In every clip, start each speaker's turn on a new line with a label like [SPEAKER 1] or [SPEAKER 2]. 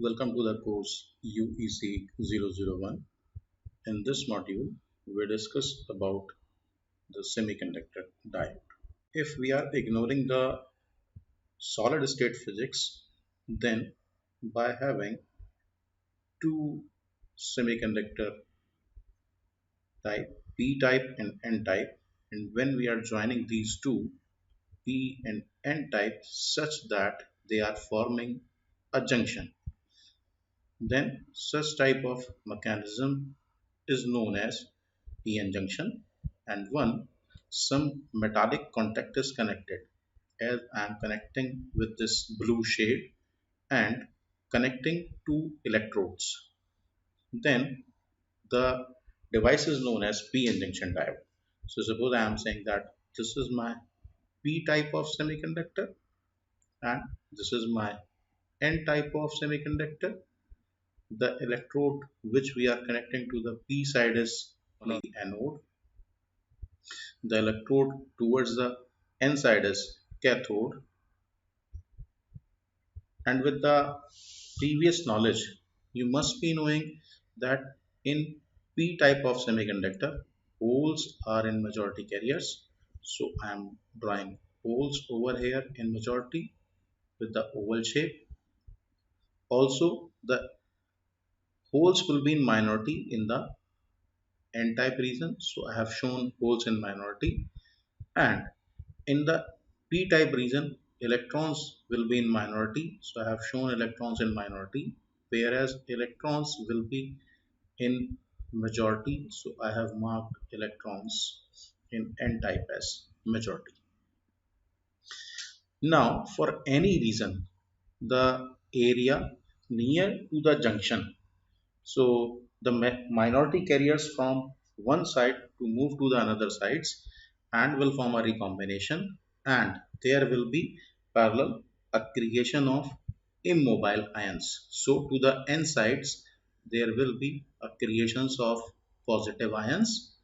[SPEAKER 1] Welcome to the course UEC 001. In this module, we discuss about the semiconductor diode. If we are ignoring the solid state physics, then by having two semiconductor type, P type and N type, and when we are joining these two, P and N type, such that they are forming a junction, then such type of mechanism is known as PN junction. And one, some metallic contact is connected, as I am connecting with this blue shade and connecting two electrodes. Then the device is known as PN junction diode. So suppose I am saying that this is my P type of semiconductor and this is my N type of semiconductor. The electrode which we are connecting to the P side is only anode. The electrode towards the N side is cathode. And with the previous knowledge, you must be knowing that in P type of semiconductor, holes are in majority carriers. So I am drawing holes over here in majority with the oval shape. Also, the holes will be in minority in the N type region. So I have shown holes in minority. And in the p-type region, electrons will be in minority. So I have shown electrons in minority, whereas electrons will be in majority. So I have marked electrons in n-type as majority. Now, for any reason, the area near to the junction, so the minority carriers from one side to move to the another sides and will form a recombination, and there will be parallel aggregation of immobile ions. So to the n sides there will be aggregations of positive ions,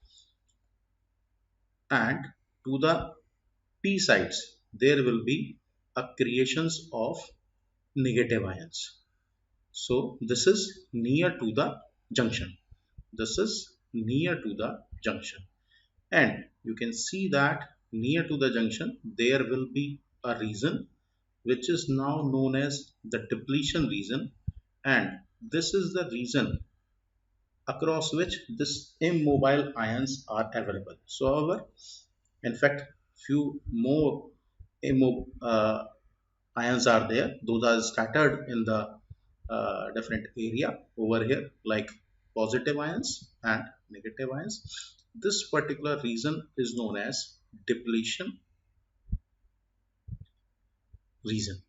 [SPEAKER 1] and to the p sides there will be aggregations of negative ions. So this is near to the junction. This is near to the junction. And you can see that near to the junction there will be a region which is now known as the depletion region, and this is the region across which this immobile ions are available. So however, in fact, few more ions are there. Those are scattered in the different area over here, like positive ions and negative ions. This particular region is known as depletion region,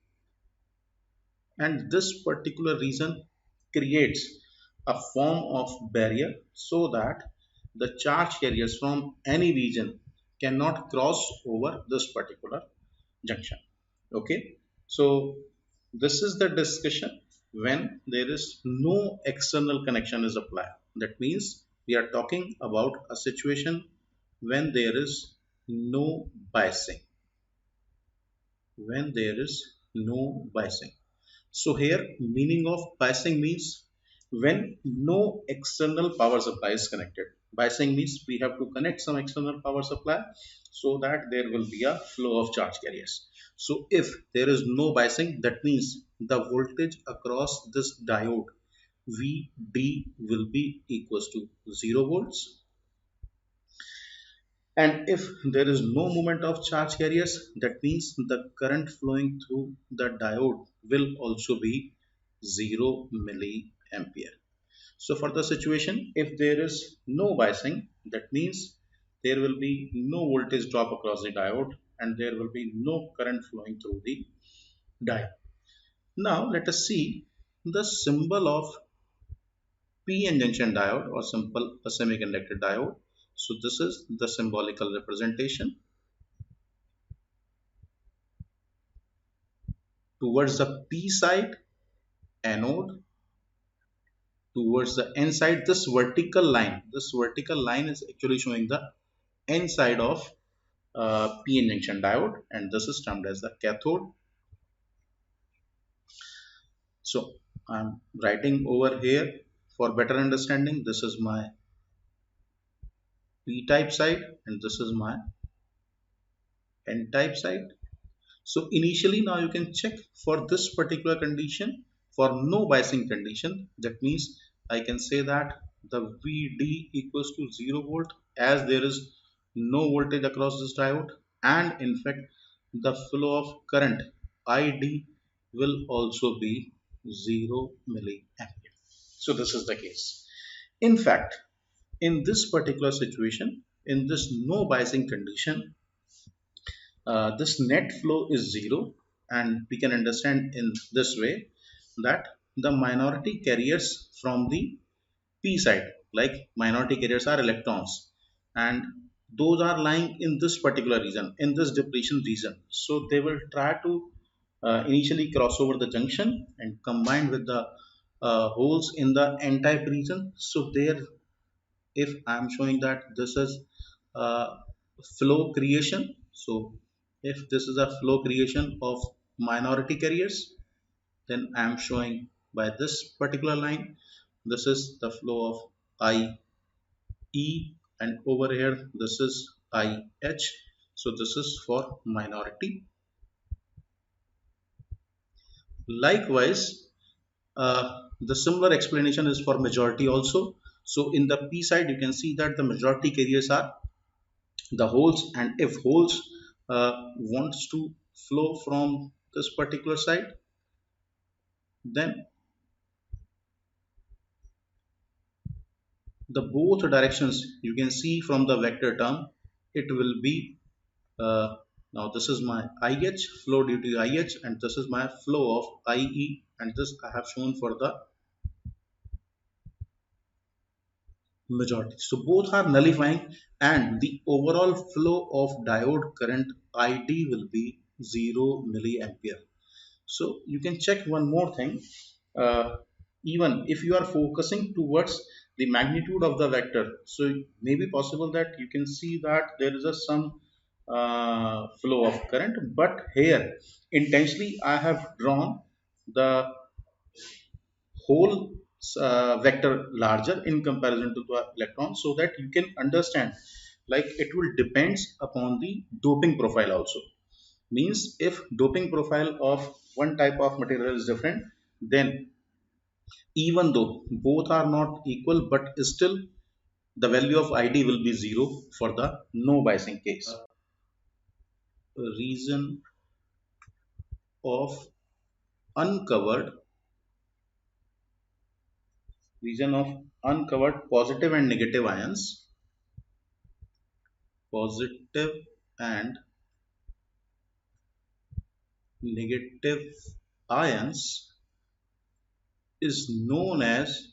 [SPEAKER 1] and this particular region creates a form of barrier so that the charge carriers from any region cannot cross over this particular junction. Okay, so this is the discussion when there is no external connection is applied. That means we are talking about a situation when there is no biasing. When there is no biasing. So here meaning of biasing means when no external power supply is connected. Biasing means we have to connect some external power supply so that there will be a flow of charge carriers. So if there is no biasing, that means the voltage across this diode VD will be equals to 0 volts, and if there is no movement of charge carriers, that means the current flowing through the diode will also be 0 milliampere. So for the situation, if there is no biasing, that means there will be no voltage drop across the diode and there will be no current flowing through the diode. Now let us see the symbol of PN junction diode, or simple a semiconductor diode. So this is the symbolical representation. Towards the P side, anode. Towards the N side, this vertical line is actually showing the N side of PN junction diode, and this is termed as the cathode. So I'm writing over here for better understanding. This is my p-type side and this is my n-type side. So initially now you can check for this particular condition, for no biasing condition. That means I can say that the VD equals to 0 volt as there is no voltage across this diode, and in fact the flow of current ID will also be 0 milliampere. So this is the case. In fact, in this particular situation, in this no biasing condition, this net flow is zero, and we can understand in this way that the minority carriers from the p side, like minority carriers are electrons, and those are lying in this particular region, in this depletion region. So they will try to initially cross over the junction and combine with the holes in the n-type region. So there, if I am showing that this is uh, flow creation, so if this is a flow creation of minority carriers, then I am showing by this particular line this is the flow of IE, and over here this is IH. So this is for minority. Likewise, the similar explanation is for majority also. So in the P side you can see that the majority carriers are the holes, and if holes wants to flow from this particular side, then the both directions you can see from the vector term, it will be now this is my IH flow due to IH, and this is my flow of IE, and this I have shown for the majority. So both are nullifying, and the overall flow of diode current ID will be 0 milliampere. So you can check one more thing. uh, Even if you are focusing towards the magnitude of the vector, so it may be possible that you can see that there is a some flow of current, but here intentionally I have drawn the whole vector larger in comparison to the electron, so that you can understand, like it will depends upon the doping profile also. Means if doping profile of one type of material is different, then even though both are not equal, but still the value of ID will be 0 for the no biasing case. Region of uncovered, region of uncovered positive and negative ions, positive and negative ions is known as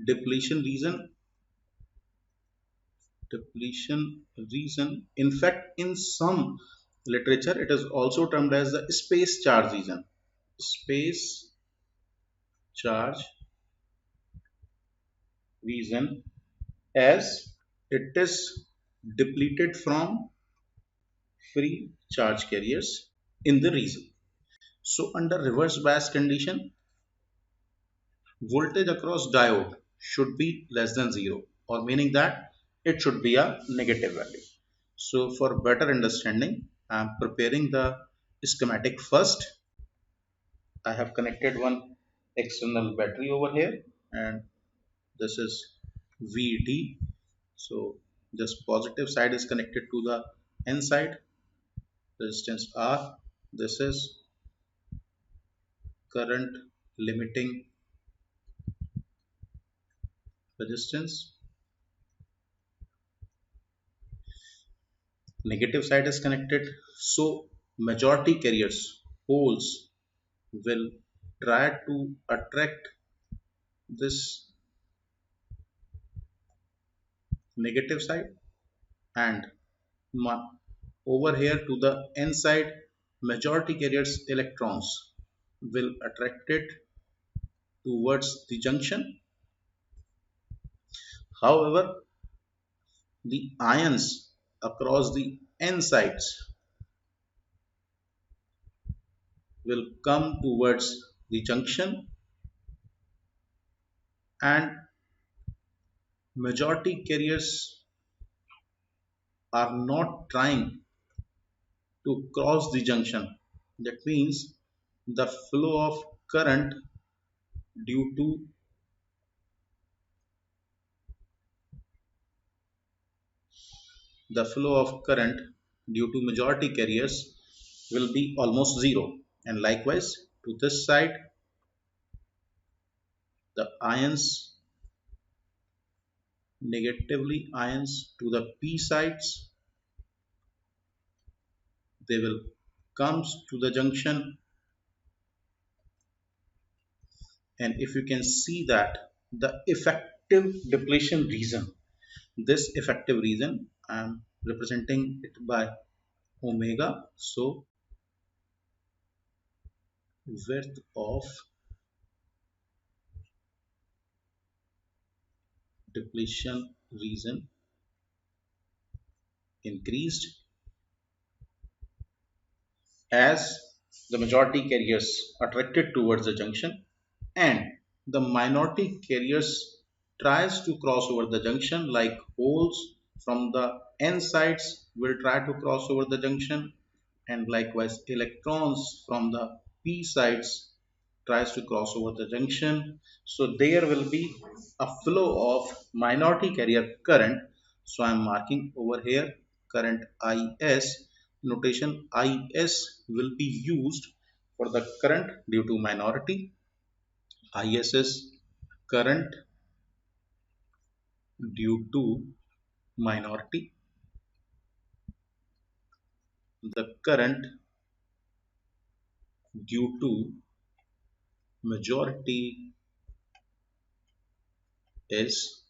[SPEAKER 1] depletion region. Depletion region. In fact, in some literature, it is also termed as the space charge region. Space charge region, as it is depleted from free charge carriers in the region. So under reverse bias condition, voltage across diode should be less than 0, or meaning that it should be a negative value. So for better understanding, I am preparing the schematic first. I have connected one external battery over here, and this is VD. So this positive side is connected to the N side, resistance R. This is current limiting resistance. Negative side is connected. So majority carriers, holes, will try to attract this negative side, and over here to the N side, majority carriers electrons will attract it towards the junction. However, the ions across the N sides will come towards the junction, and majority carriers are not trying to cross the junction. That means the flow of current due to majority carriers will be almost zero. And likewise to this side, the ions, negatively ions to the p sides, they will comes to the junction. And if you can see that the effective depletion region, this effective region I am representing it by omega. So width of depletion region increased as the majority carriers attracted towards the junction, and the minority carriers tries to cross over the junction, like holes from the n sides will try to cross over the junction, and likewise electrons from the p sides tries to cross over the junction. So there will be a flow of minority carrier current. So I am marking over here current is. Notation is will be used for the current due to minority. Is is current due to minority. The current due to majority is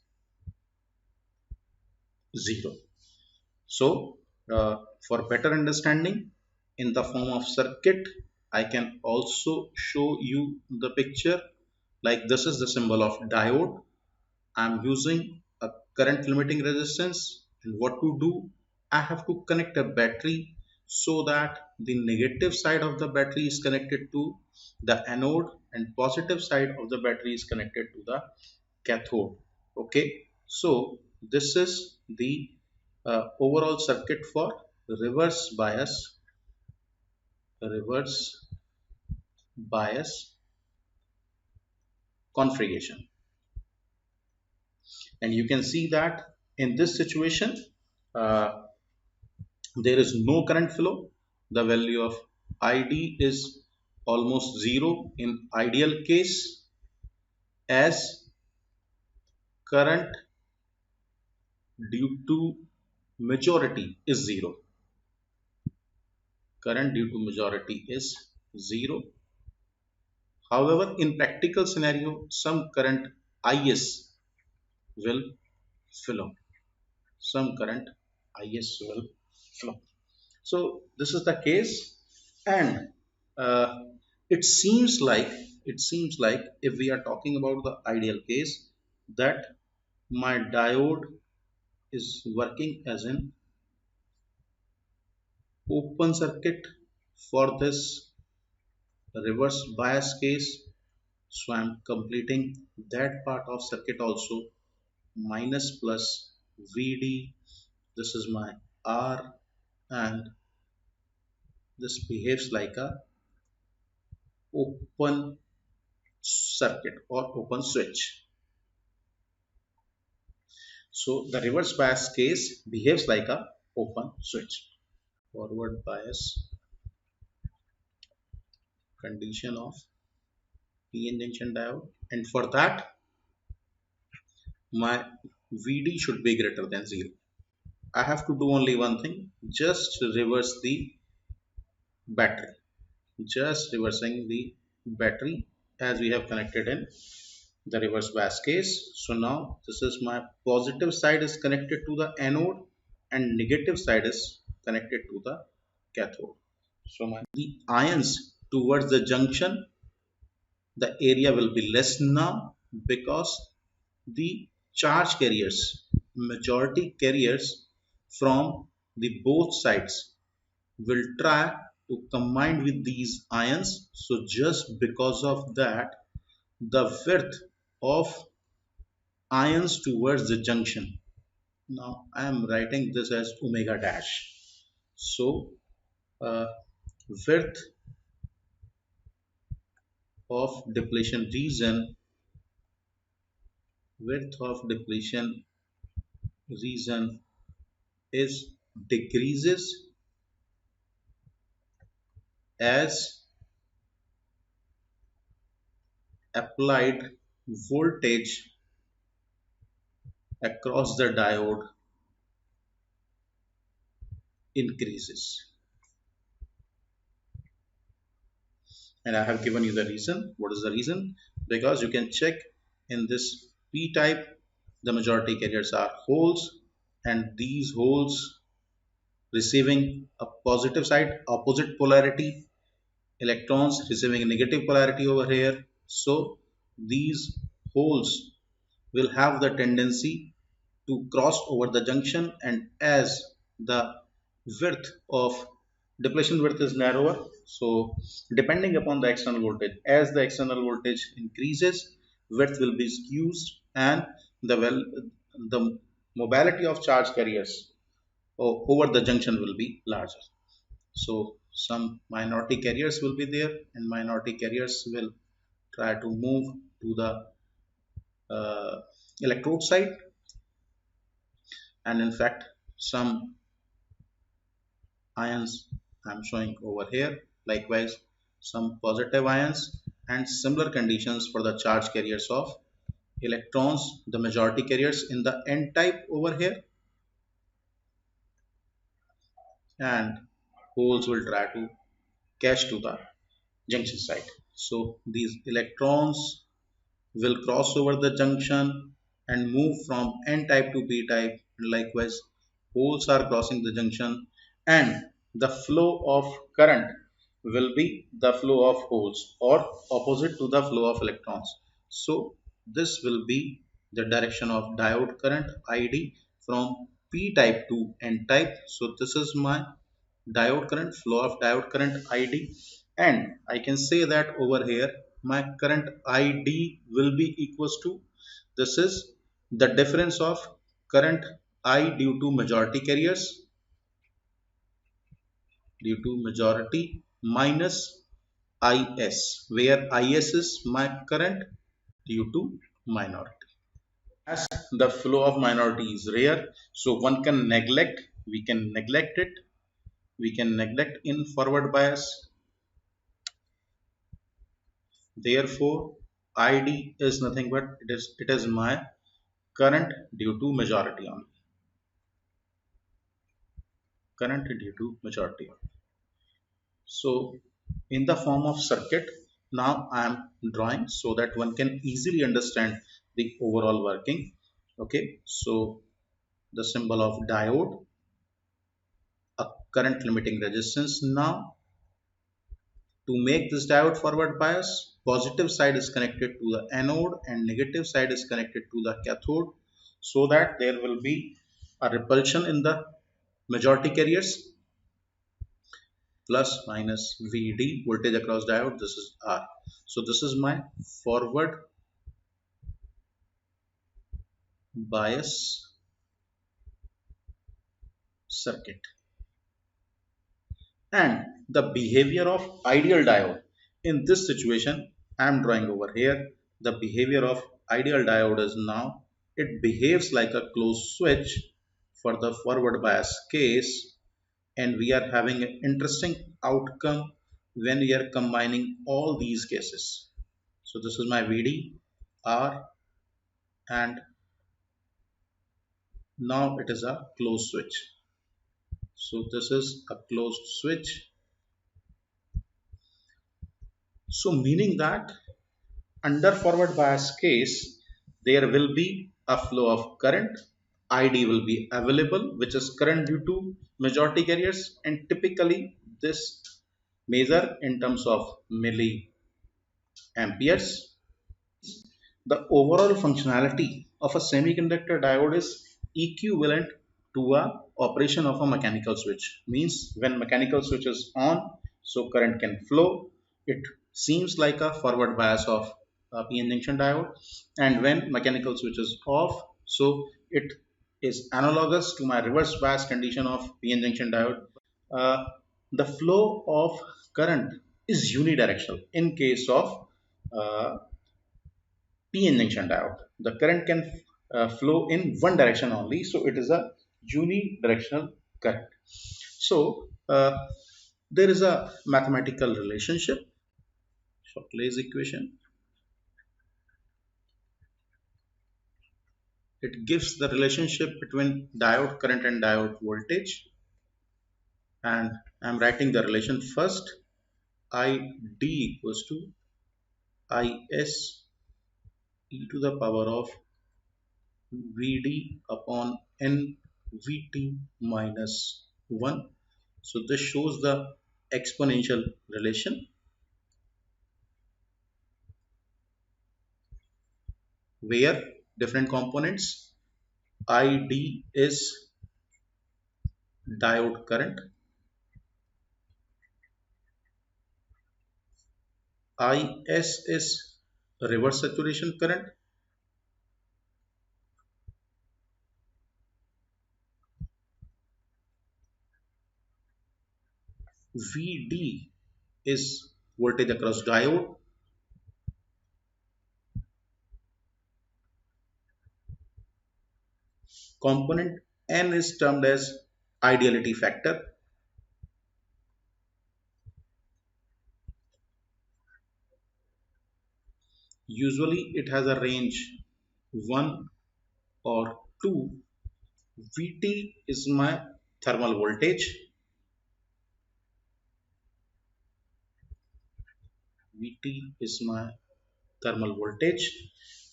[SPEAKER 1] zero. So, for better understanding in the form of circuit, I can also show you the picture. Like this is the symbol of diode. I'm using a current limiting resistance, and what to do? I have to connect a battery so that the negative side of the battery is connected to the anode and positive side of the battery is connected to the cathode. Okay, so this is the overall circuit for reverse bias configuration. And you can see that in this situation uh, there is no current flow. The value of id is almost zero in ideal case, as current due to majority is zero. Current due to majority is zero. However, in practical scenario, some current is will flow. Some current is will flow. So this is the case, and uh, it seems like if we are talking about the ideal case, that my diode is working as an open circuit for this reverse bias case. So I'm completing that part of circuit also. Minus plus VD, this is my R, and this behaves like a open circuit or open switch. So the reverse bias case behaves like a open switch. Forward bias condition of PN junction diode, and for that my VD should be greater than 0. I have to do only one thing, just reverse the battery. Just reversing the battery as we have connected in the reverse bias case. So now this is my positive side is connected to the anode and negative side is connected to the cathode. So the ions towards the junction, the area will be less now because the charge carriers, majority carriers from the both sides will try to combine with these ions. So just because of that, the width of ions towards the junction. Now I am writing this as omega dash. So uh, width of depletion region, width of depletion region is decreases as applied voltage across the diode increases. And I have given you the reason. What is the reason? Because you can check in this p type, the majority carriers are holes, and these holes receiving a positive side, opposite polarity, electrons receiving a negative polarity over here. So these holes will have the tendency to cross over the junction, and as the width of depletion width is narrower, so depending upon the external voltage, as the external voltage increases, width will be skewed, and the mobility of charge carriers over the junction will be larger. So some minority carriers will be there, and minority carriers will try to move to the uh, electrode side, and in fact some ions I'm showing over here, likewise some positive ions, and similar conditions for the charge carriers of electrons, the majority carriers in the n type over here, and holes will try to catch to the junction side. So these electrons will cross over the junction and move from n type to p type, and likewise holes are crossing the junction, and the flow of current will be the flow of holes or opposite to the flow of electrons. So this will be the direction of diode current id from p type to n type. So this is my diode current, flow of diode current id, and I can say that over here my current id will be equals to, this is the difference of current I due to majority carriers, due to majority, minus is, where is is my current due to minority. As the flow of minority is rare, so one can neglect, we can neglect it, we can neglect in forward bias. Therefore id is nothing but it is my current due to majority only, current due to majority only. So in the form of circuit, now I am drawing so that one can easily understand the overall working. Okay, so the symbol of diode, a current limiting resistance. Now to make this diode forward bias, positive side is connected to the anode and negative side is connected to the cathode, so that there will be a repulsion in the majority carriers, plus minus VD, voltage across diode, this is R. So this is my forward bias circuit. And the behavior of ideal diode in this situation, I am drawing over here. The behavior of ideal diode is, now it behaves like a closed switch for the forward bias case, and we are having an interesting outcome when we are combining all these cases. So this is my VD, R, and now it is a closed switch. So this is a closed switch. So meaning that under forward bias case, there will be a flow of current. ID will be available, which is current due to majority carriers, and typically this measure in terms of milliamperes. The overall functionality of a semiconductor diode is equivalent to a operation of a mechanical switch. Means when mechanical switch is on, so current can flow. It seems like a forward bias of a PN junction diode, and when mechanical switch is off, so it is analogous to my reverse bias condition of PN junction diode. Uh, the flow of current is unidirectional in case of uh, PN junction diode. The current can flow in one direction only, so it is a unidirectional current. So there is a mathematical relationship, Shockley's equation. It gives the relationship between diode current and diode voltage, and I'm writing the relation first. ID equals to Is e to the power of Vd upon n Vt minus 1. So this shows the exponential relation where different components ID is diode current, Is is reverse saturation current, Vd is voltage across diode, component N is termed as ideality factor. Usually it has a range 1 or 2. Vt is my thermal voltage. Vt is my thermal voltage,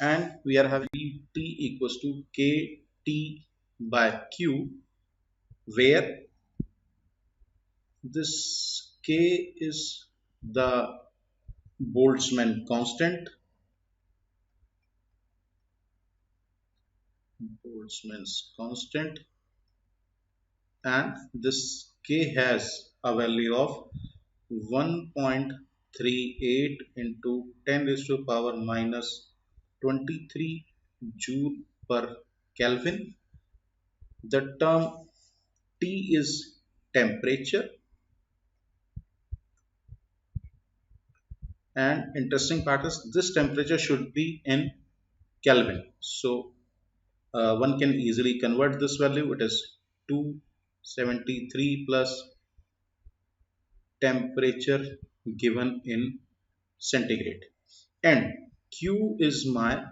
[SPEAKER 1] and we are having Vt equals to Kt by Q, where this K is the Boltzmann constant. Boltzmann's constant, and this K has a value of 1.38 into 10 raised to power minus 23 joule per Kelvin. The term T is temperature, and interesting part is this temperature should be in Kelvin. So one can easily convert this value. It is 273 plus temperature given in centigrade, and Q is my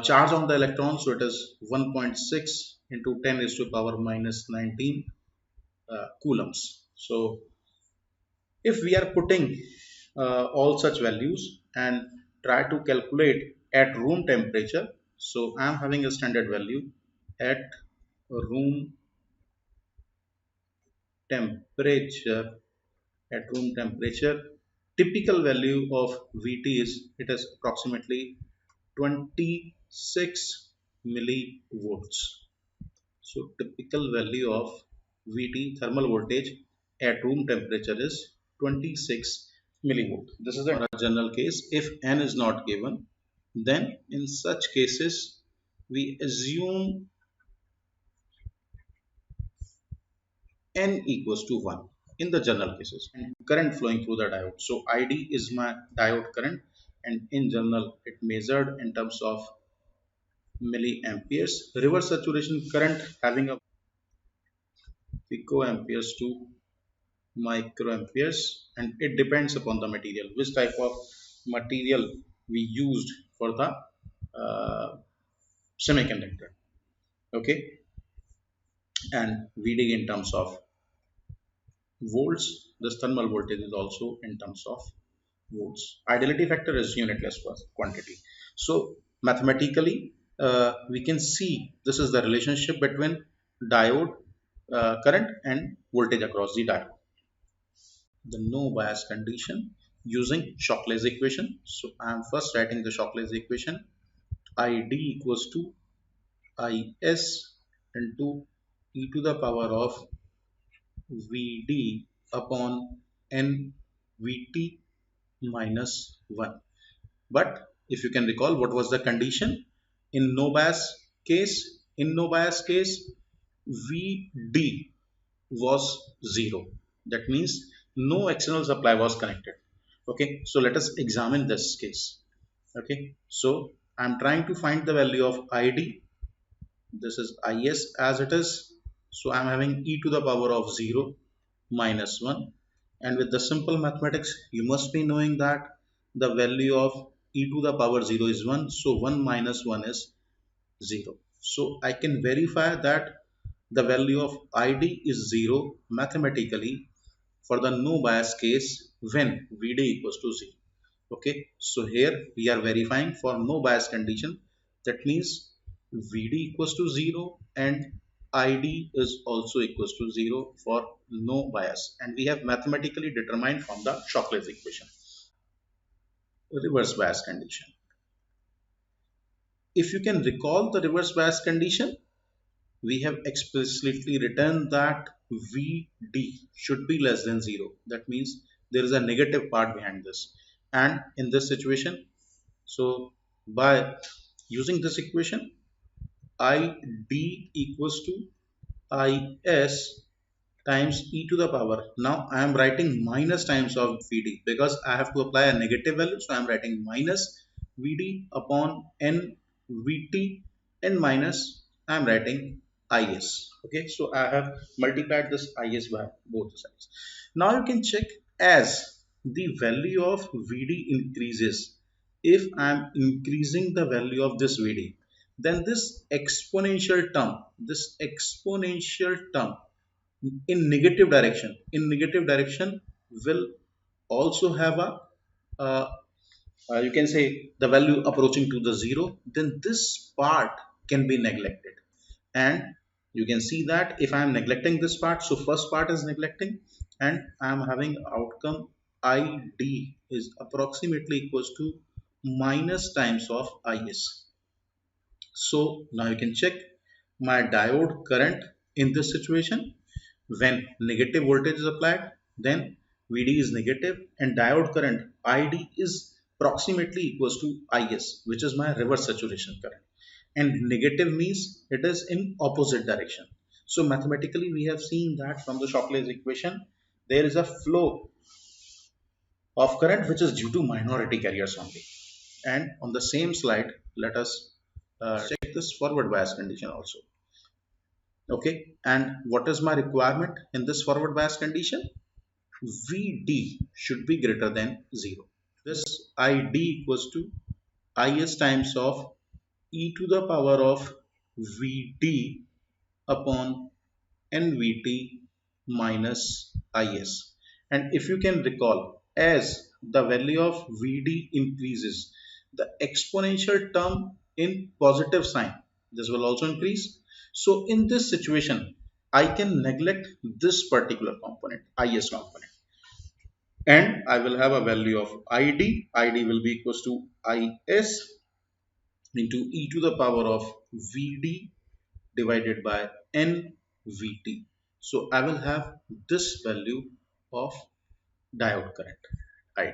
[SPEAKER 1] charge on the electron, so it is 1.6 into 10 raised to power minus 19 coulombs. So if we are putting all such values and try to calculate at room temperature, so I am having a standard value at room temperature. At room temperature, typical value of Vt is, it is approximately 26 millivolts. So typical value of Vt thermal voltage at room temperature is 26 millivolt. This is a general case. If n is not given, then in such cases we assume n equals to 1 in the general cases, and current flowing through the diode. So id is my diode current, and in general it measured in terms of milliamperes. Reverse saturation current having a picoamperes to microamperes, and it depends upon the material, which type of material we used for the uh, semiconductor. Okay, and vd in terms of volts, this thermal voltage is also in terms of volts. Ideality factor is unitless quantity. So mathematically we can see this is the relationship between diode current and voltage across the diode. The no bias condition using Shockley's equation. So I am first writing the Shockley's equation. Id equals to Is into e to the power of Vd upon nVt minus 1. But if you can recall, what was the condition in no bias case? In no bias case, Vd was 0. That means no external supply was connected. Okay, so let us examine this case. Okay, so I'm trying to find the value of id. This is is as it is. So I'm having e to the power of 0 minus 1, and with the simple mathematics you must be knowing that the value of e to the power 0 is 1, so 1 minus 1 is 0. So I can verify that the value of id is 0 mathematically for the no bias case when vd equals to 0. Okay, so here we are verifying for no bias condition. That means vd equals to 0 and id is also equals to 0 for no bias, and we have mathematically determined from the Shockley's equation. Reverse bias condition. If you can recall the reverse bias condition, we have explicitly written that vd should be less than 0. That means there is a negative part behind this, and in this situation, so by using this equation, id equals to is times e to the power. Now I am writing minus times of vd because I have to apply a negative value. So I am writing minus vd upon n vt and minus I am writing is. Okay, so I have multiplied this is by both sides. Now you can check as the value of vd increases. If I am increasing the value of this vd, then this exponential term in negative direction will also have a uh, you can say the value approaching to the 0. Then this part can be neglected, and you can see that if I am neglecting this part, so first part is neglecting, and I am having outcome id is approximately equals to minus times of is. So now you can check my diode current in this situation. When negative voltage is applied, then Vd is negative and diode current Id is approximately equals to Is, which is my reverse saturation current. And negative means it is in opposite direction. So mathematically we have seen that from the Shockley's equation, there is a flow of current which is due to minority carriers only. And on the same slide, let us check this forward bias condition also. Okay, and what is my requirement in this forward bias condition? Vd should be greater than 0. This id equals to is times of e to the power of vd upon nvt minus is. And if you can recall, as the value of vd increases, the exponential term in positive sign, this will also increase. So in this situation, I can neglect this particular component, is component, and I will have a value of id. Id will be equals to is into e to the power of vd divided by nvt. So I will have this value of diode current id.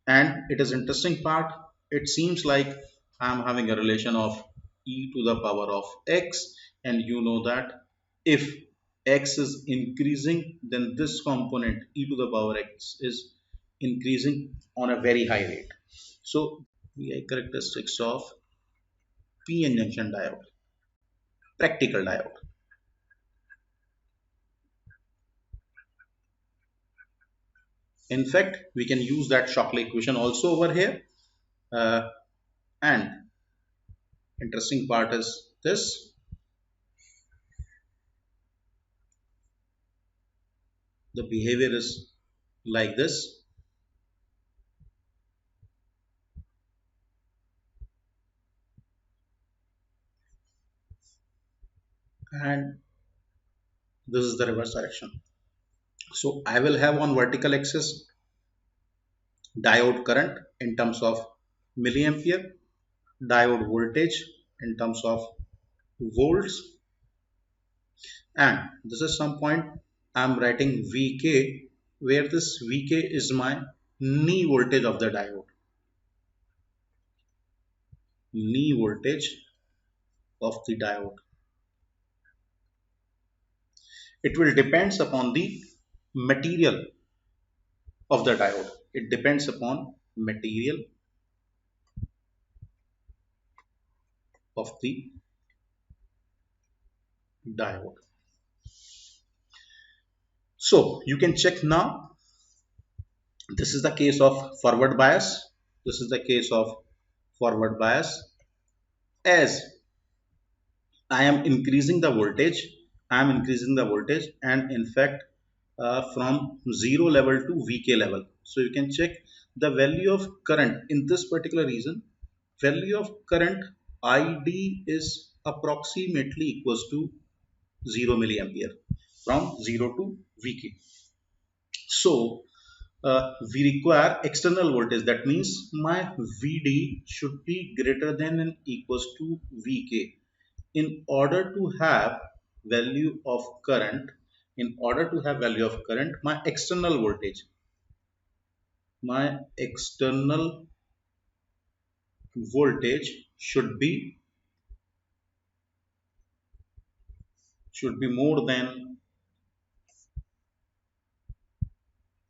[SPEAKER 1] And it is interesting part, it seems like I am having a relation of e to the power of x, and you know that if x is increasing, then this component e to the power x is increasing on a very high rate. So VI characteristics of PN junction diode, practical diode. In fact, we can use that Shockley equation also over here. And interesting part is this. The behavior is like this. And this is the reverse direction. So I will have on vertical axis diode current in terms of milliampere, diode voltage in terms of volts, and this is some point I am writing Vk where this Vk is my knee voltage of the diode. Knee voltage of the diode. It will depends upon the material of the diode. It depends upon material of the diode. So you can check now. This is the case of forward bias. This is the case of forward bias. As I am increasing the voltage, and in fact from 0 level to Vk level. So you can check the value of current in this particular region. Value of current ID is approximately equals to 0 milliampere from 0 to Vk. So we require external voltage. That means my Vd should be greater than and equals to Vk. In order to have value of current, my external voltage should be more than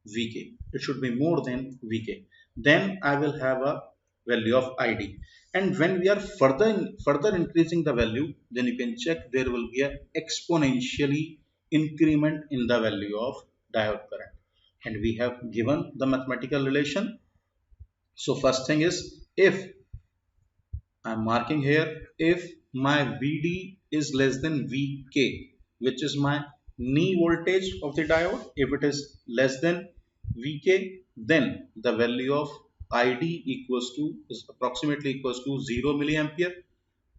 [SPEAKER 1] Vk. It should be more than Vk. Then I will have a value of Id. And when we are further increasing the value, then you can check there will be a exponentially increment in the value of diode current. And we have given the mathematical relation. So first thing is, if I'm marking here, if my Vd is less than Vk, which is my knee voltage of the diode, if it is less than Vk, then the value of Id is approximately equals to 0 milliampere,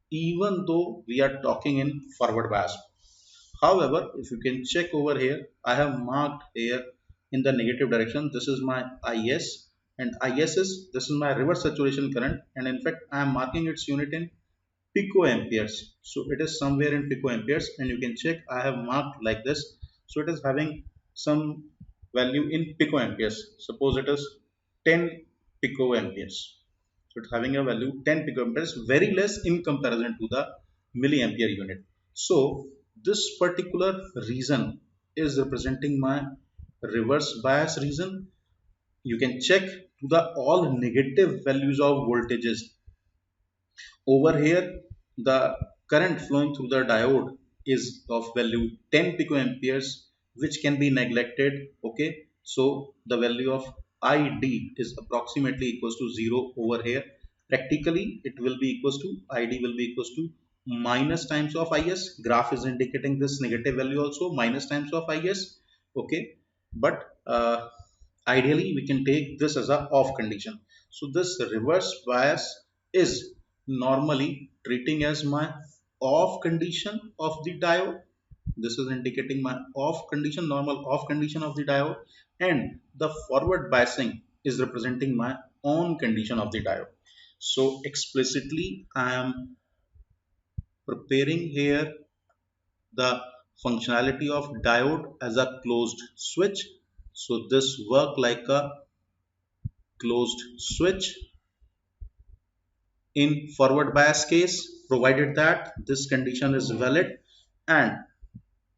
[SPEAKER 1] even though we are talking in forward bias. However, if you can check over here, I have marked here in the negative direction. This is my Is, and this is my reverse saturation current, and in fact I am marking its unit in picoamperes. So it is somewhere in picoamperes, and you can check I have marked like this. So it is having some value in picoamperes. Suppose it is 10 picoamperes. So it's having a value 10 picoamperes, very less in comparison to the milliampere unit. So this particular region is representing my reverse bias region. You can check to the all negative values of voltages. Over here, the current flowing through the diode is of value 10 picoamperes, which can be neglected. Okay, so the value of ID is approximately equals to 0 over here. Practically, it will be equals to ID will be equals to minus times of Is. Graph is indicating this negative value also, minus times of Is. Okay, but ideally we can take this as a off condition. So this reverse bias is normally treating as my off condition of the diode. This is indicating my off condition, normal off condition of the diode, and the forward biasing is representing my on condition of the diode. So explicitly I am preparing here the functionality of diode as a closed switch. So this work like a closed switch in forward bias case, provided that this condition is valid, and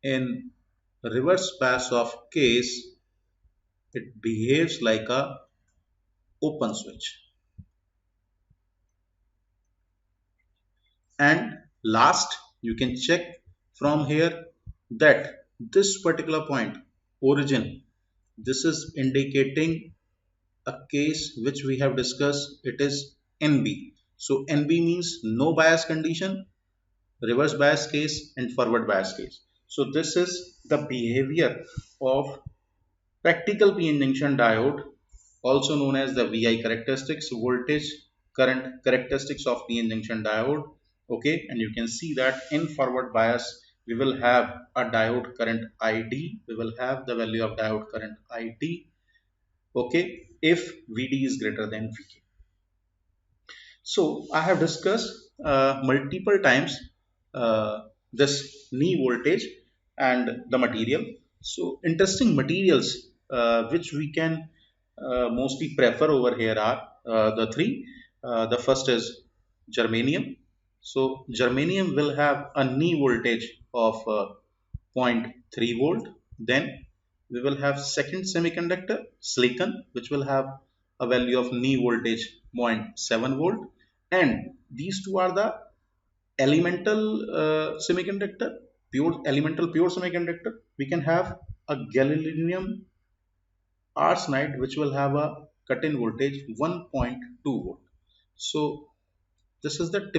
[SPEAKER 1] in reverse bias of case it behaves like a open switch. And last, you can check from here that this particular point origin, this is indicating a case which we have discussed. It is NB. So NB means no bias condition, reverse bias case, and forward bias case. So this is the behavior of practical p-n junction diode, also known as the VI characteristics, voltage current characteristics of p-n junction diode. Okay, and you can see that in forward bias we will have a diode current ID, we will have the value of diode current ID. Okay, if Vd is greater than Vk. So I have discussed multiple times this knee voltage and the material. So interesting materials which we can mostly prefer over here are the three. The first is germanium. So germanium will have a knee voltage of zero point 0.3 volt. Then we will have second semiconductor silicon, which will have a value of knee voltage 0.7 volt. And these two are the elemental semiconductor, pure semiconductor. We can have a gallium arsenide, which will have a cut-in voltage 1.2 volt. So this is the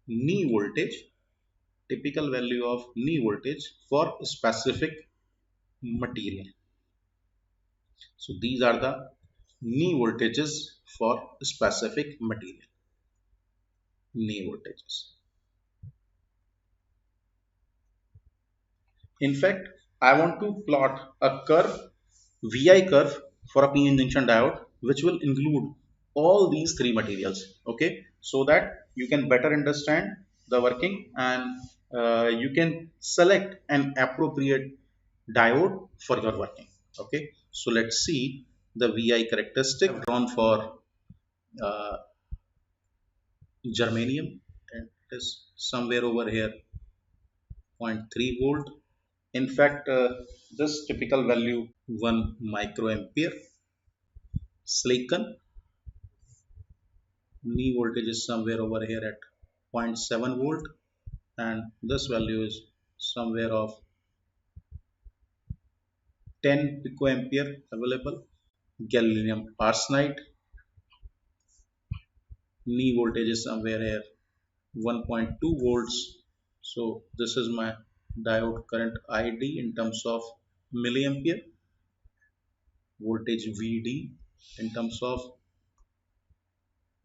[SPEAKER 1] knee voltage typical value of knee voltage for specific material. So these are the knee voltages for specific material. Knee voltages. In fact, I want to plot a curve, VI curve for a PN junction diode, which will include all these three materials. Okay, so that you can better understand the working, and you can select an appropriate diode for your working. Okay, so let's see the VI characteristic drawn for uh, germanium, and it is somewhere over here 0.3 volt. In fact, this typical value 1 microampere. Silicon knee voltage is somewhere over here at 0.7 volt, and this value is somewhere of 10 picoampere available. Gallium arsenide knee voltage is somewhere here 1.2 volts. So this is my diode current ID in terms of milliampere, voltage VD in terms of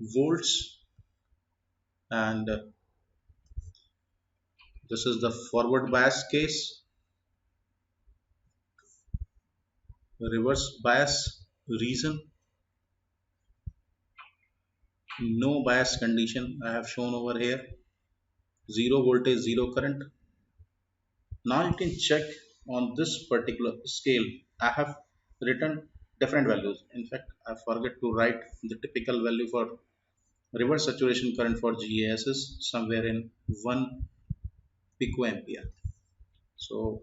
[SPEAKER 1] volts, and this is the forward bias case. Reverse bias reason, no bias condition I have shown over here. Zero voltage, zero current. Now you can check on this particular scale. I have written different values. In fact, I forget to write the typical value for reverse saturation current for GAS is somewhere in 1 picoampere. So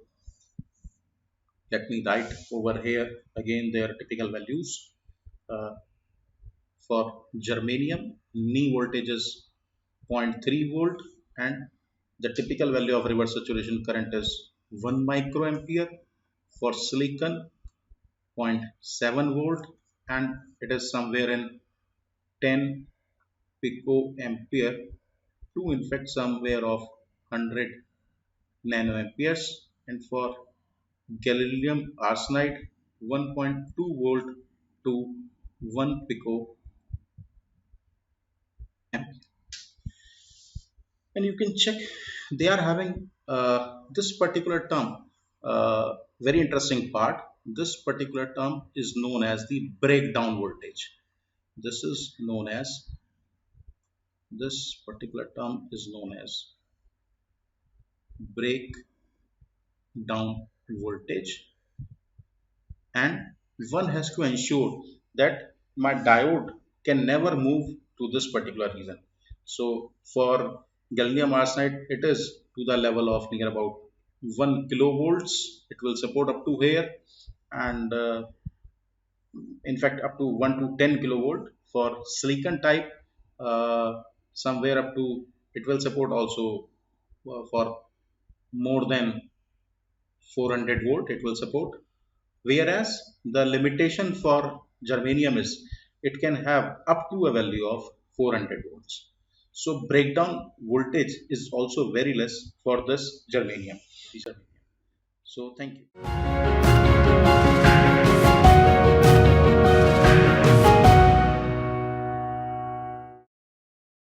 [SPEAKER 1] let me write over here again their typical values. For germanium, knee voltage is 0.3 volt, and the typical value of reverse saturation current is 1 microampere. For silicon, 0.7 volt, and it is somewhere in 10 picoampere to in fact somewhere of 100 nanoamperes. And for gallium arsenide, 1.2 volt to 1 picoampere. And you can check they are having this particular term, very interesting part. This particular term is known as the breakdown voltage. This is known as this particular term is known as breakdown voltage, and one has to ensure that my diode can never move to this particular region. So for gallium arsenide, it is to the level of near about 1 kilovolts. It will support up to here, and in fact up to 1 to 10 kilovolt. For silicon type, somewhere up to it will support also for more than 400 volt it will support, whereas the limitation for germanium is it can have up to a value of 400 volts. So breakdown voltage is also very less for this germanium. So thank you.